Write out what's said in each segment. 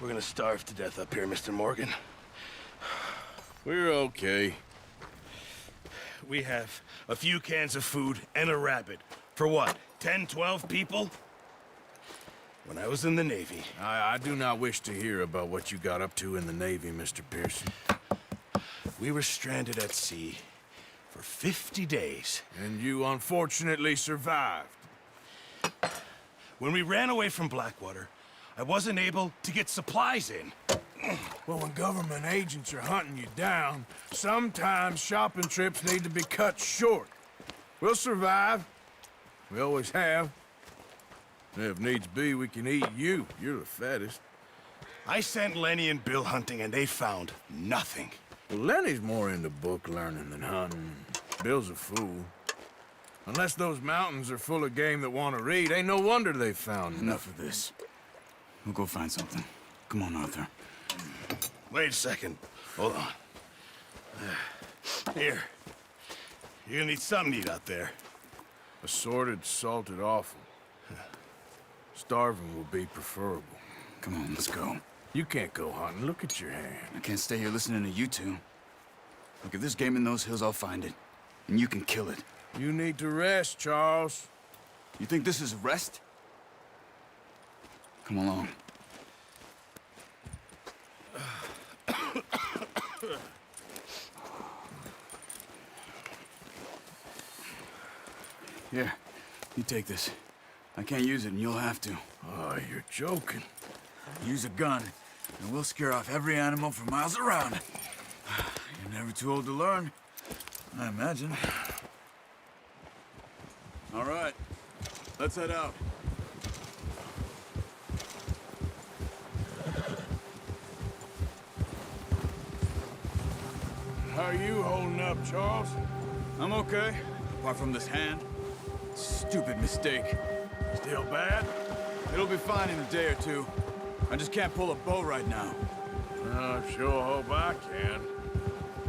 We're gonna starve to death up here, Mr. Morgan. We're okay. We have a few cans of food and a rabbit. For what, 10, 12 people? When I was in the Navy... I do not wish to hear about what you got up to in the Navy, Mr. Pearson. We were stranded at sea for 50 days. And you unfortunately survived. When we ran away from Blackwater, I wasn't able to get supplies in. Well, when government agents are hunting you down, sometimes shopping trips need to be cut short. We'll survive. We always have. And if needs be, we can eat you. You're the fattest. I sent Lenny and Bill hunting, and they found nothing. Well, Lenny's more into book learning than hunting. Bill's a fool. Unless those mountains are full of game that want to read, ain't no wonder they found Enough of this. We'll go find something. Come on, Arthur. Wait a second. Hold on. Here. You're gonna need something to eat out there. Assorted, salted offal. Starving will be preferable. Come on, let's go. You can't go hunting. Look at your hand. I can't stay here listening to you two. Look, if there's game in those hills, I'll find it. And you can kill it. You need to rest, Charles. You think this is rest? Come along. Here, you take this. I can't use it, and you'll have to. Oh, you're joking. Use a gun, and we'll scare off every animal for miles around. You're never too old to learn, I imagine. All right, let's head out. How are you holding up, Charles? I'm okay, apart from this hand. Stupid mistake. Still bad? It'll be fine in a day or two. I just can't pull a bow right now. I sure hope I can.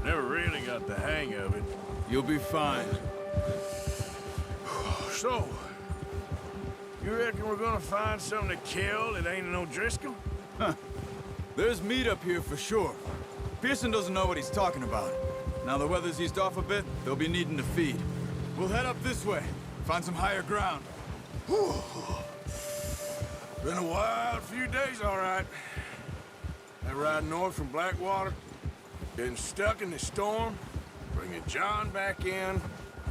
Never really got the hang of it. You'll be fine. So, you reckon we're gonna find something to kill that ain't no Driscoll? Huh. There's meat up here for sure. Pearson doesn't know what he's talking about. Now the weather's eased off a bit, they'll be needing to feed. We'll head up this way, find some higher ground. Whew. Been a wild few days, all right. That ride north from Blackwater, getting stuck in the storm, bringing John back in.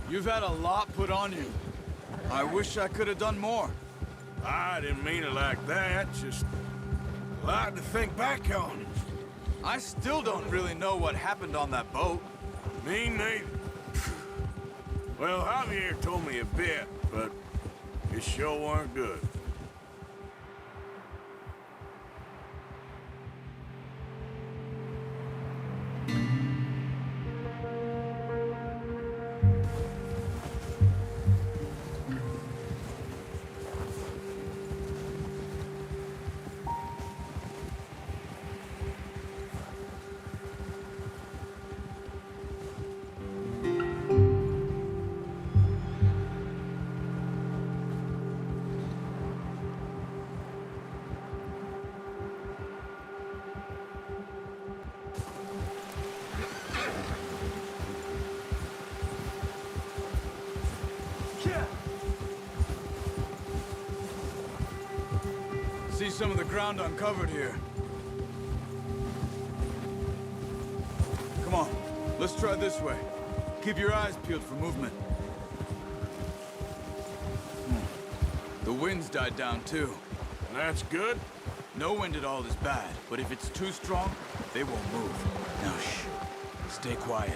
You've had a lot put on you. I wish I could have done more. I didn't mean it like that, just a lot to think back on. I still don't really know what happened on that boat. Me neither. Well, Javier told me a bit, but it sure weren't good. See some of the ground uncovered here. Come on, let's try this way. Keep your eyes peeled for movement. The wind's died down too. That's good. No wind at all is bad, but if it's too strong, they won't move. Now shh, stay quiet.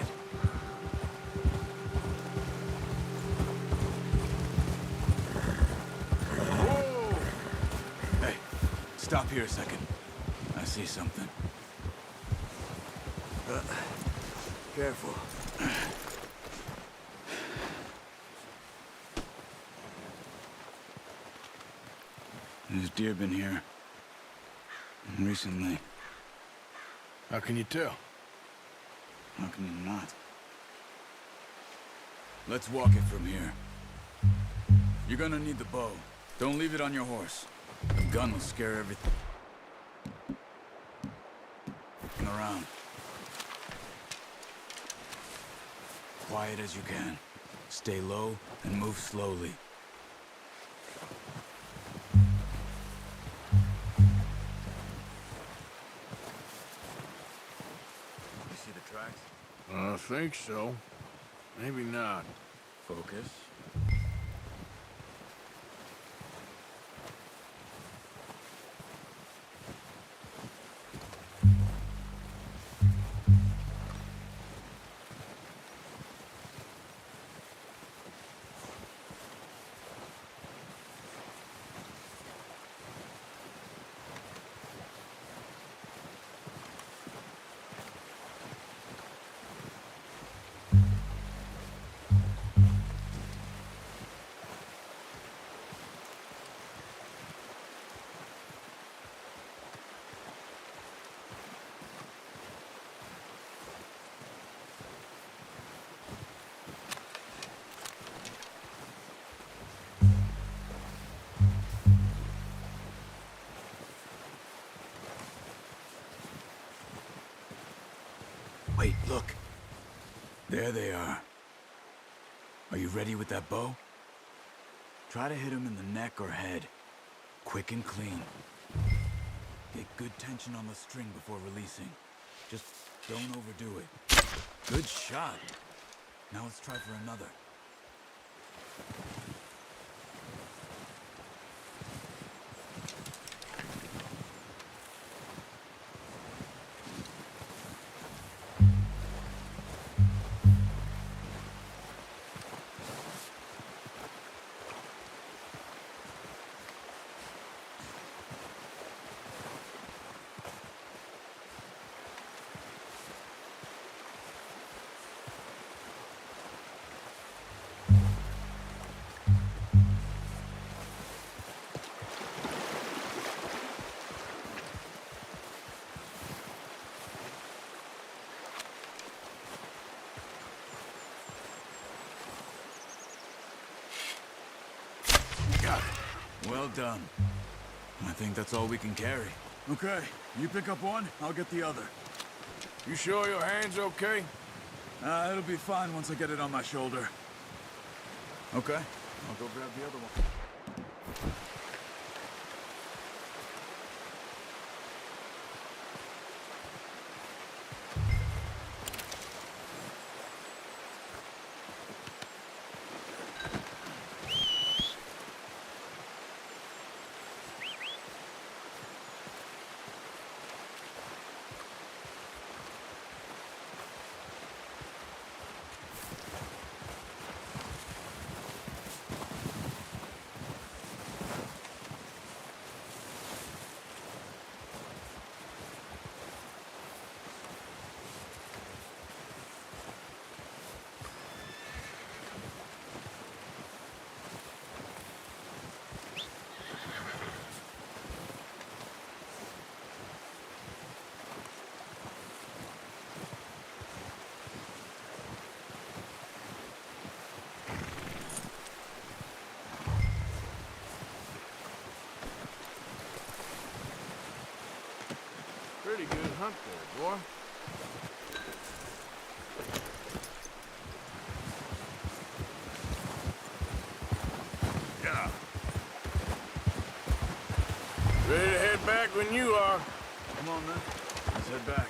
Stop here a second. I see something. Careful. There's deer been here. Recently. How can you tell? How can you not? Let's walk it from here. You're gonna need the bow. Don't leave it on your horse. The gun will scare everything around. Quiet as you can. Stay low and move slowly. You see the tracks? I think so. Maybe not. Focus. Wait, look. There they are. Are you ready with that bow? Try to hit him in the neck or head. Quick and clean. Get good tension on the string before releasing. Just don't overdo it. Good shot. Now let's try for another. Well done. I think that's all we can carry. Okay, you pick up one, I'll get the other. You sure your hand's okay? It'll be fine once I get it on my shoulder. Okay, I'll go grab the other one. Pretty good hunt there, boy. Yeah. Ready to head back when you are. Come on, then. Let's head back.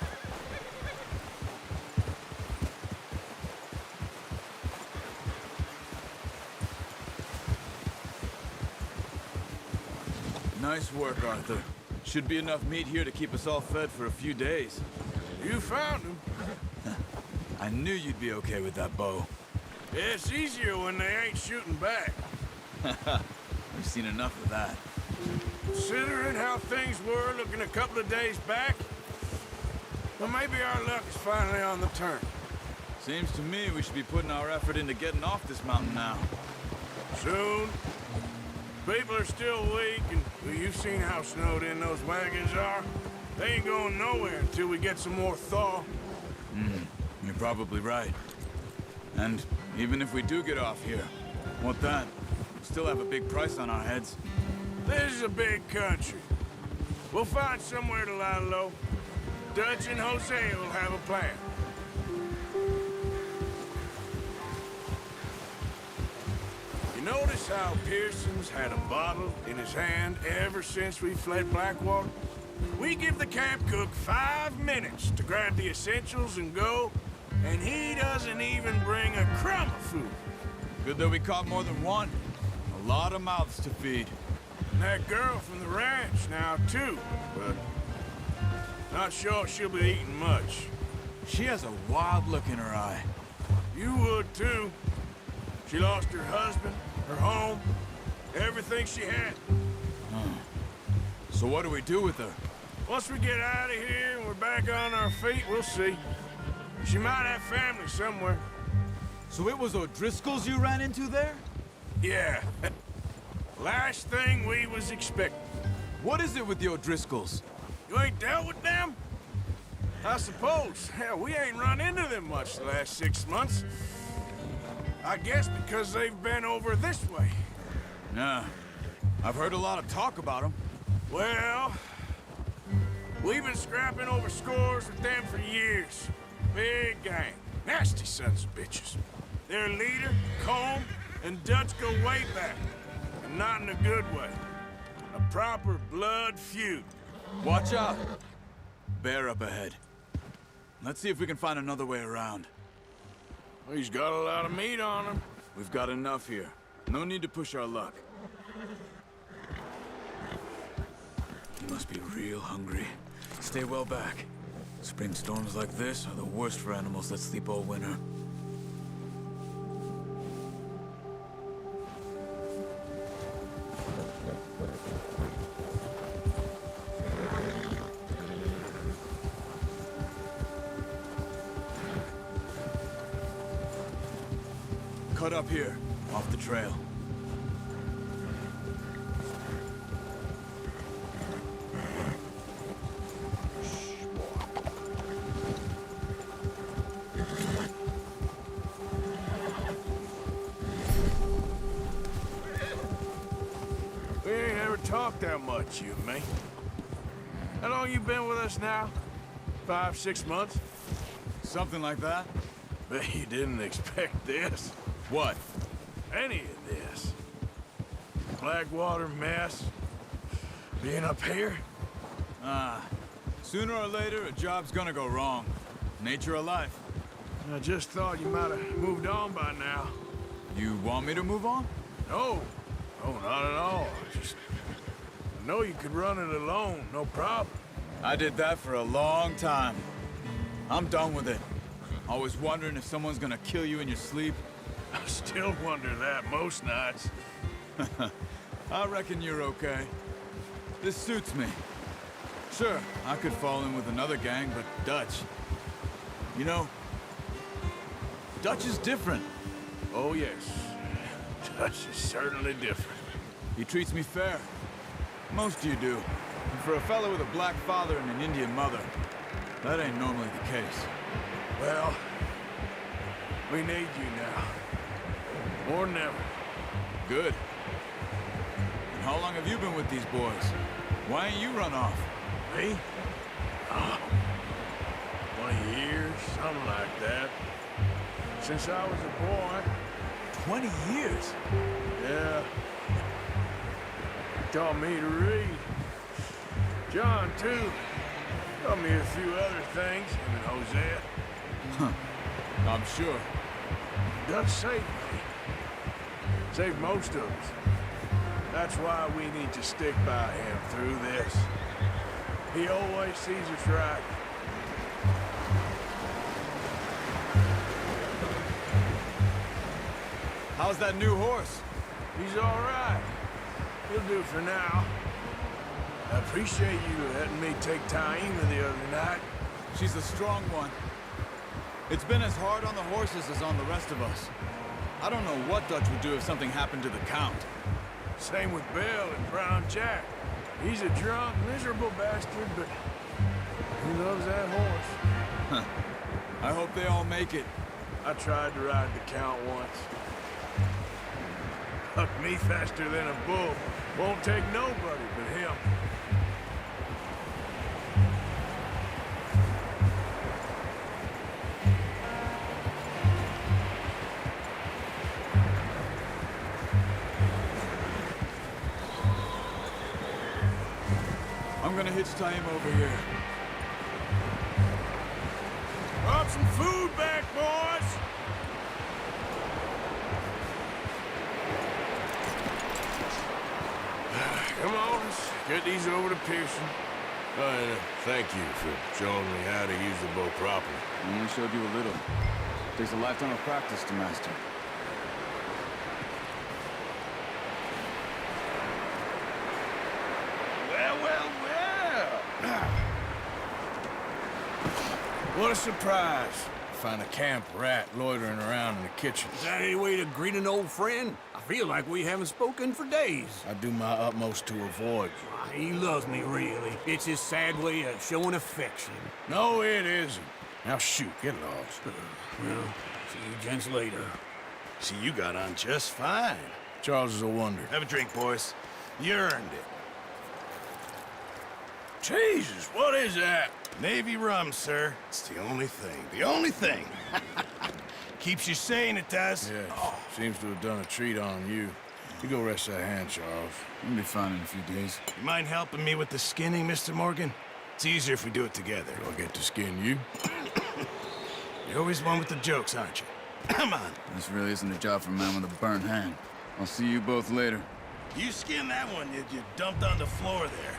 Nice work, Arthur. Should be enough meat here to keep us all fed for a few days. You found him. I knew you'd be okay with that bow. Yeah, it's easier when they ain't shooting back. We've seen enough of that. Considering how things were looking a couple of days back, well, maybe our luck is finally on the turn. Seems to me we should be putting our effort into getting off this mountain now. Soon. People are still weak, and well, you've seen how snowed in those wagons are. They ain't going nowhere until we get some more thaw. You're probably right. And even if we do get off here, what then? We still have a big price on our heads. This is a big country. We'll find somewhere to lie low. Dutch and Hosea will have a plan. You notice how Pearson's had a bottle in his hand ever since we fled Blackwater? We give the camp cook 5 minutes to grab the essentials and go, and he doesn't even bring a crumb of food. Good that we caught more than one. A lot of mouths to feed. And that girl from the ranch now, too, but not sure she'll be eating much. She has a wild look in her eye. You would, too. She lost her husband, her home, everything she had. So what do we do with her? Once we get out of here and we're back on our feet, we'll see. She might have family somewhere. So it was O'Driscoll's you ran into there? Yeah. Last thing we was expecting. What is it with the O'Driscolls? You ain't dealt with them? I suppose. Hell, we ain't run into them much the last 6 months. I guess because they've been over this way. Nah. I've heard a lot of talk about them. Well, we've been scrapping over scores with them for years. Big gang. Nasty sons of bitches. Their leader, Combe, and Dutch go way back. And not in a good way. A proper blood feud. Watch out. Bear up ahead. Let's see if we can find another way around. Well, he's got a lot of meat on him. We've got enough here. No need to push our luck. He must be real hungry. Stay well back. Spring storms like this are the worst for animals that sleep all winter. Cut up here, off the trail. We ain't ever talked that much, you and me. How long you been with us now? 5, 6 months? Something like that? Bet you didn't expect this. What? Any of this. Blackwater mess. Being up here. Sooner or later, a job's gonna go wrong. Nature of life. I just thought you might have moved on by now. You want me to move on? No. No, not at all. I know you could run it alone, no problem. I did that for a long time. I'm done with it. Always wondering if someone's gonna kill you in your sleep. I still wonder that most nights. I reckon you're okay. This suits me. Sure, I could fall in with another gang, but Dutch... You know, Dutch is different. Oh, yes. Dutch is certainly different. He treats me fair. Most of you do. And for a fellow with a black father and an Indian mother, that ain't normally the case. Well, we need you now. More than ever. Good. And how long have you been with these boys? Why ain't you run off? Me? Oh, 20 years, something like that. Since I was a boy. 20 years? Yeah. He taught me to read. John, too. Taught me a few other things, him and Hosea. I'm sure. Dutch saved me. Saved most of us. That's why we need to stick by him through this. He always sees us right. How's that new horse? He's all right. He'll do for now. I appreciate you letting me take Taima the other night. She's a strong one. It's been as hard on the horses as on the rest of us. I don't know what Dutch would do if something happened to the Count. Same with Bill and Brown Jack. He's a drunk, miserable bastard, but he loves that horse. I hope they all make it. I tried to ride the Count once. Buck me faster than a bull. Won't take nobody but him. I'm gonna hitch tie him over here. Brought some food back, boys! Come on, let's get these over to Pearson. And thank you for showing me how to use the bow properly. I only showed you a little. Takes a lifetime of practice to master. Well, well, well! What a surprise. Find a camp rat loitering around in the kitchen. Is that any way to greet an old friend? I feel like we haven't spoken for days. I do my utmost to avoid you. He loves me, really. It's his sad way of showing affection. No, it isn't. Now shoot, get lost. Well, see you gents later. See, you got on just fine. Charles is a wonder. Have a drink, boys. You earned it. Jesus, what is that? Navy rum, sir. It's the only thing. The only thing. Keeps you sane, it does. Yeah, seems to have done a treat on you. You go rest that hand, Charles. You'll be fine in a few days. You mind helping me with the skinning, Mr. Morgan? It's easier if we do it together. Do I get to skin you? You're always one with the jokes, aren't you? Come on. This really isn't a job for a man with a burnt hand. I'll see you both later. You skin that one you dumped on the floor there.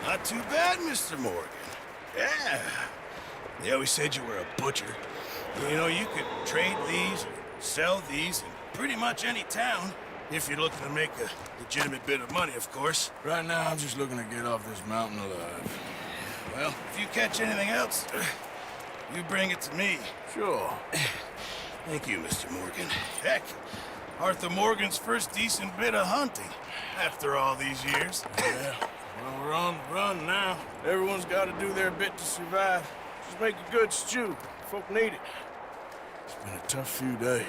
Not too bad, Mr. Morgan. Yeah. They always said you were a butcher. You know, you could trade these, or sell these in pretty much any town, if you're looking to make a legitimate bit of money, of course. Right now, I'm just looking to get off this mountain alive. Well, if you catch anything else, you bring it to me. Sure. Thank you, Mr. Morgan. Heck, Arthur Morgan's first decent bit of hunting, after all these years. Yeah. Well, we're on the run now. Everyone's got to do their bit to survive. Just make a good stew. Folk need it. It's been a tough few days.